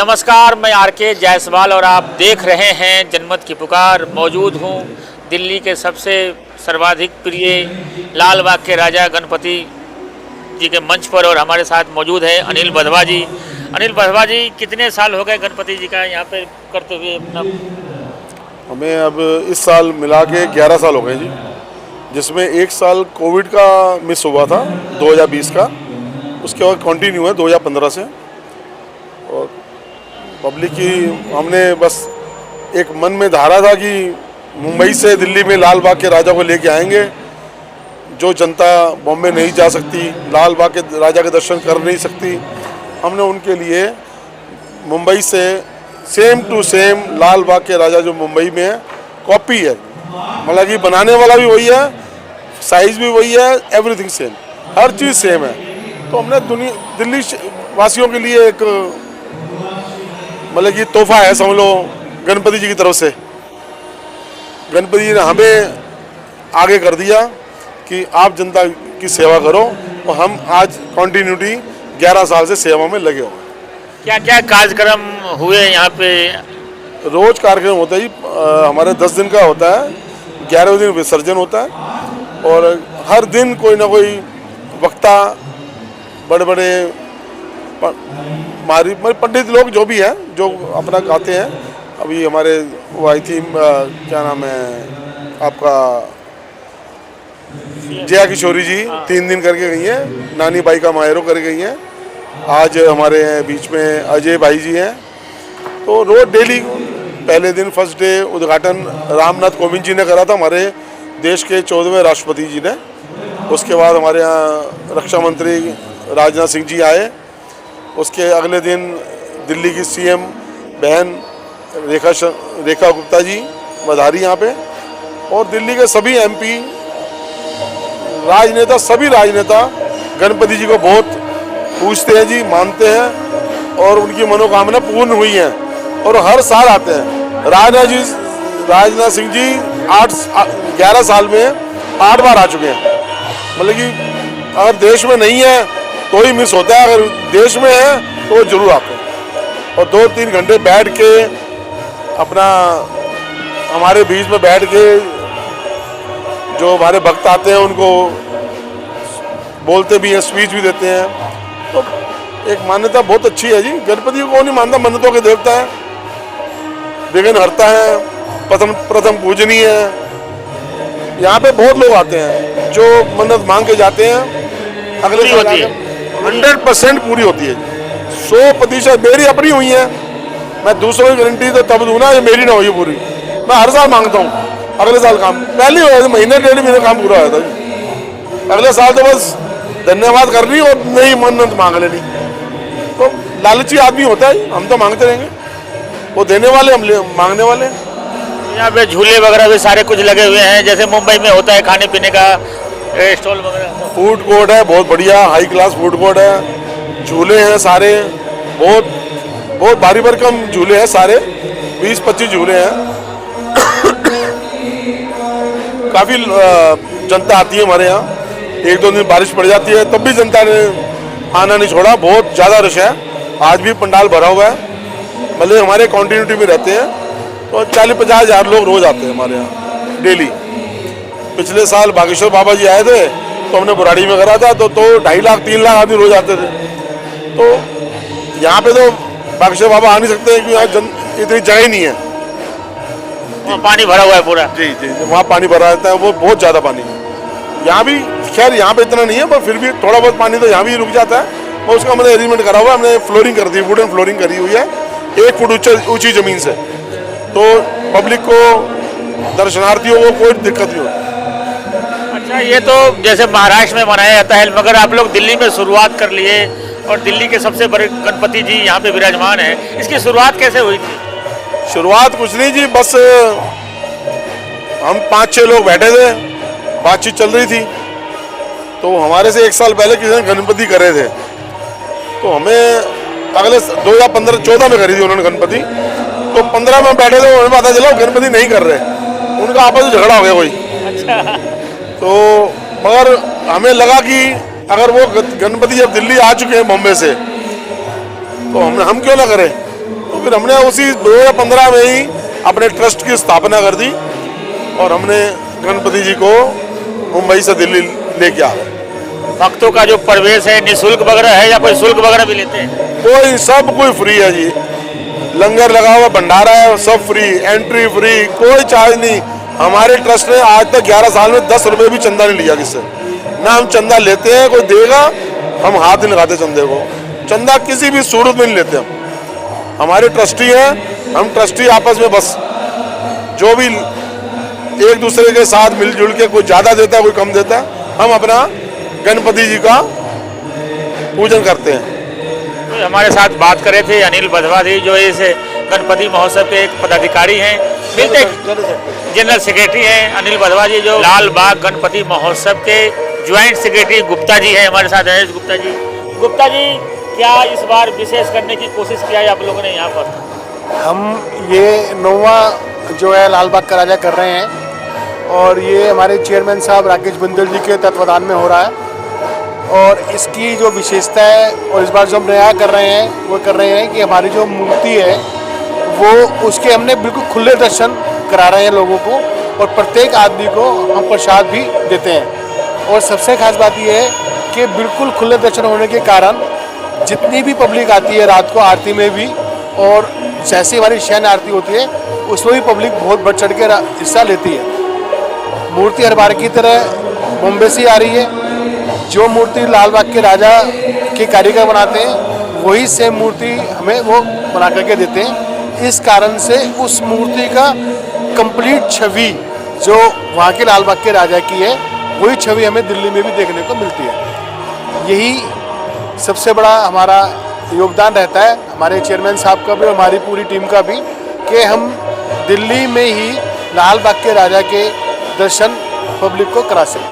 नमस्कार, मैं आर.के. जायसवाल और आप देख रहे हैं जनमत की पुकार। मौजूद हूँ दिल्ली के सबसे सर्वाधिक प्रिय लाल बाग के राजा गणपति जी के मंच पर और हमारे साथ मौजूद है अनिल बधवा जी। अनिल बधवा जी, कितने साल हो गए गणपति जी का यहाँ पे करते हुए अपना? हमें अब इस साल मिला के 11 साल हो गए जी, जिसमें एक साल कोविड का मिस हुआ था 2020 का, उसके बाद कंटिन्यू है 2015 से। और पब्लिक की हमने बस एक मन में धारा था कि मुंबई से दिल्ली में लाल बाग के राजा को लेके आएंगे। जो जनता बॉम्बे नहीं जा सकती, लाल बाग के राजा के दर्शन कर नहीं सकती, हमने उनके लिए मुंबई से सेम टू सेम लाल बाग के राजा जो मुंबई में है कॉपी है, मतलब कि बनाने वाला भी वही है, साइज भी वही है, एवरीथिंग सेम, हर चीज़ सेम है। तो हमने दिल्ली वासियों के लिए एक मतलब कि तोहफा है समझ लो गणपति जी की तरफ से। गणपति जी ने हमें आगे कर दिया कि आप जनता की सेवा करो, और हम आज कंटिन्यूटी 11 साल से सेवा में लगे हुए। क्या क्या कार्यक्रम हुए यहाँ पे? रोज कार्यक्रम होता है जी, हमारे 10 दिन का होता है, 11वें दिन विसर्जन होता है, और हर दिन कोई ना कोई वक्ता, बड़े बड़े पंडित लोग जो भी हैं जो अपना गाते हैं। अभी हमारे वो आई थी, क्या नाम है आपका, जया किशोरी जी 3 दिन करके गई हैं, नानी बाई का मायरो करके गई हैं। आज हमारे बीच में अजय भाई जी हैं। तो रोज डेली, पहले दिन फर्स्ट डे उद्घाटन रामनाथ कोविंद जी ने करा था, हमारे देश के 14वें राष्ट्रपति जी ने। उसके बाद हमारे यहाँ रक्षा मंत्री राजनाथ सिंह जी आए। उसके अगले दिन दिल्ली की सीएम बहन रेखा गुप्ता जी पधारी यहाँ पे, और दिल्ली के सभी एमपी, राजनेता, सभी राजनेता गणपति जी को बहुत पूजते हैं जी, मानते हैं, और उनकी मनोकामना पूर्ण हुई है और हर साल आते हैं। राजनाथ सिंह जी 11 साल में 8 बार आ चुके हैं। मतलब कि अगर देश में नहीं है तो ही मिस होता है, अगर देश में है तो जरूर आते हैं। और 2-3 घंटे बैठ के अपना हमारे बीच में बैठ के जो हमारे भक्त आते हैं उनको बोलते भी हैं, स्पीच भी देते हैं। तो एक मान्यता बहुत अच्छी है जी। गणपति को कौन नहीं मानता, मन्नतों के देवता है, विघ्न हरता है, प्रथम पूजनीय है। यहाँ पे बहुत लोग आते हैं जो मन्नत मांग के जाते हैं, अगले साल होती है। 100% पूरी होती है, 100%। मेरी अपनी हुई है, मैं दूसरों की गारंटी तो तब दूँ ना ये मेरी ना हुई पूरी। मैं हर साल मांगता हूँ, अगले साल काम पहले हो, महीने 1.5 महीने काम पूरा होता है। अगले साल तो बस धन्यवाद करनी और नहीं मन्नत मांग लेनी। तो लालची आदमी होता है, हम तो मांगते रहेंगे, वो देने वाले, हम मांगने वाले। यहाँ पे झूले वगैरह भी सारे कुछ लगे हुए हैं, जैसे मुंबई में होता है खाने पीने का स्टॉल वगैरह। फूड कोर्ट है, बहुत बढ़िया हाई क्लास फूड कोर्ट है, झूले हैं सारे, बहुत भारी भरकम झूले हैं सारे, 20-25 झूले हैं। काफ़ी जनता आती है हमारे यहाँ। 1-2 दिन बारिश पड़ जाती है तब भी जनता ने आना नहीं छोड़ा, बहुत ज़्यादा रश है। आज भी पंडाल भरा हुआ है, मतलब हमारे कंटिन्यूटी में रहते हैं तो 40-50 हज़ार लोग रोज आते हैं हमारे यहाँ डेली। पिछले साल बागेश्वर बाबा जी आए थे तो हमने बुराड़ी में करा था, तो 2.5 लाख 3 लाख आदमी रोज आते थे। तो यहाँ पे तो बागेश्वर बाबा आ नहीं सकते क्योंकि यहाँ इतनी जगह ही नहीं है। पानी भरा हुआ है पूरा। जी, वहाँ पानी भरा रहता है, वो बहुत ज़्यादा पानी। यहाँ भी खैर यहाँ पे इतना नहीं है, पर फिर भी थोड़ा बहुत पानी तो यहाँ भी रुक जाता है। और उसका हमने अरेंजमेंट करा हुआ है, हमने फ्लोरिंग कर दी, वुडन फ्लोरिंग करी हुई है 1 फुट ऊंची ज़मीन से, तो पब्लिक को, दर्शनार्थियों को कोई दिक्कत नहीं होती। अच्छा, ये तो जैसे महाराष्ट्र में मनाया जाता है, मगर आप लोग दिल्ली में शुरुआत कर लिए और दिल्ली के सबसे बड़े गणपति जी यहाँ पे विराजमान है। इसकी शुरुआत कैसे हुई थी? शुरुआत कुछ नहीं जी, बस हम 5-6 लोग बैठे थे, बातचीत चल रही थी। तो हमारे से 1 साल पहले किसी ने गणपति करे थे, तो हमें अगले 2015-14 में करी थी उन्होंने गणपति। तो 15 में बैठे थे, उन्हें पता चला गणपति नहीं कर रहे, उनका आपस में झगड़ा हो गया कोई। अच्छा। तो मगर हमें लगा कि अगर वो गणपति जब दिल्ली आ चुके हैं बॉम्बे से, तो हम क्यों ना करें। तो फिर हमने उसी 2015 में ही अपने ट्रस्ट की स्थापना कर दी और हमने गणपति जी को मुंबई से दिल्ली लेके आ गए। भक्तों का जो प्रवेश है निःशुल्क वगैरह है या कोई शुल्क वगैरह भी लेते हैं? कोई सब कोई फ्री है जी, लंगर लगा हुआ, भंडारा है, सब फ्री, एंट्री फ्री, कोई चार्ज नहीं। हमारे ट्रस्ट ने आज तक 11 साल में 10 रुपए भी चंदा नहीं लिया किससे, ना हम चंदा लेते हैं, कोई देगा हम हाथ नहीं लगाते चंदे को, चंदा किसी भी सूरत में नहीं लेते हम। हमारे ट्रस्टी हैं, हम ट्रस्टी आपस में बस जो भी एक दूसरे के साथ मिलजुल के, कोई ज़्यादा देता है कोई कम देता है, हम अपना गणपति जी का पूजन करते हैं। तो हमारे साथ बात करे थे अनिल बधवा जी, जो इस गणपति महोत्सव के एक पदाधिकारी हैं, मिलते जनरल सेक्रेटरी हैं अनिल बधवा जी, जो लाल बाग गणपति महोत्सव के ज्वाइंट सेक्रेटरी गुप्ता जी हैं हमारे साथ हैं। गुप्ता जी, गुप्ता जी क्या इस बार विशेष करने की कोशिश किया है आप लोगों ने यहाँ पर? हम ये 9वां जो है लाल बाग का राजा कर रहे हैं और ये हमारे चेयरमैन साहब राकेश बिंदल जी के तत्वाधान में हो रहा है। और इसकी जो विशेषता है और इस बार जो हम नया कर रहे हैं वो कर रहे हैं कि हमारी जो मूर्ति है वो उसके हमने बिल्कुल खुले दर्शन करा रहे हैं लोगों को और प्रत्येक आदमी को हम प्रसाद भी देते हैं। और सबसे खास बात ये है कि बिल्कुल खुले दर्शन होने के कारण जितनी भी पब्लिक आती है रात को आरती में भी, और जैसे हमारी शयन आरती होती है उसमें भी पब्लिक बहुत बढ़ चढ़ के हिस्सा लेती है। मूर्ति हर बार की तरह बॉम्बे से आ रही है। जो मूर्ति लाल बाग के राजा के कारीगर बनाते हैं वही सेम मूर्ति हमें वो बना करके देते हैं। इस कारण से उस मूर्ति का कंप्लीट छवि जो वहाँ के लाल बाग के राजा की है वही छवि हमें दिल्ली में भी देखने को मिलती है। यही सबसे बड़ा हमारा योगदान रहता है, हमारे चेयरमैन साहब का भी और हमारी पूरी टीम का भी, कि हम दिल्ली में ही लाल बाग के राजा के दर्शन पब्लिक को करा सकें।